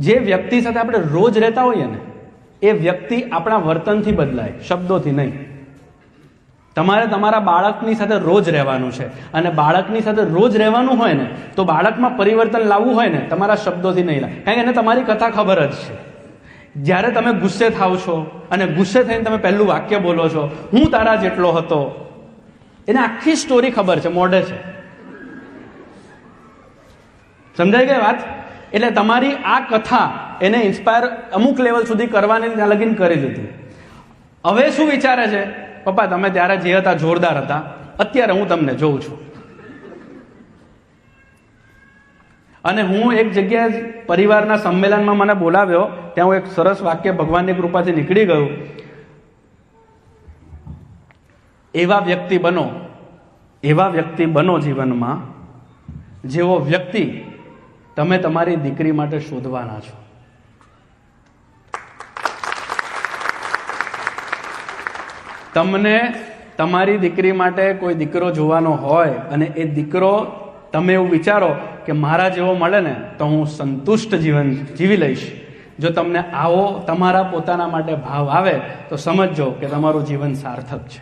જે વ્યક્તિ સાથે આપણે રોજ રહેતા હોઈએ ને એ વ્યક્તિ આપણા વર્તનથી બદલાય, શબ્દોથી નહીં. તમારે તમારા બાળકની સાથે રોજ રહેવાનું છે, અને બાળકની સાથે રોજ રહેવાનું હોય ને તો બાળકમાં પરિવર્તન લાવવું હોય ને તમારા શબ્દોથી નહીં લાવે, કારણ કે એને તમારી કથા ખબર જ છે. જ્યારે તમે ગુસ્સે થાવ છો અને ગુસ્સે થઈને તમે પહેલું વાક્ય બોલો છો, હું તારા જેટલો હતો, એને આખી સ્ટોરી ખબર છે, મોઢે છે. સમજાય ગઈ વાત? એટલે તમારી આ કથા એને ઇન્સ્પાયર અમુક લેવલ સુધી કરવાની ત્યાં લગીન કરી દીધી. હવે શું વિચારે છે, પપ્પા તમે ત્યારે જે હતા જોરદાર હતા, અત્યારે હું તમને જોઉં છું. અને હું એક જગ્યાએ પરિવારના સંમેલનમાં મને બોલાવ્યો, ત્યાં હું એક સરસ વાક્ય ભગવાનની કૃપાથી નીકળી ગયું, એવા વ્યક્તિ બનો જીવનમાં જેવો વ્યક્તિ તમે તમારી દીકરી માટે શોધવાના છો. તમને તમારી દીકરી માટે કોઈ દીકરો જોવાનો હોય અને એ દીકરો તમે એવું વિચારો કે મારા જેવો મળે ને તો હું સંતુષ્ટ જીવન જીવી લઈશ, જો તમને આવો તમારા પોતાના માટે ભાવ આવે તો સમજજો કે તમારું જીવન સાર્થક છે.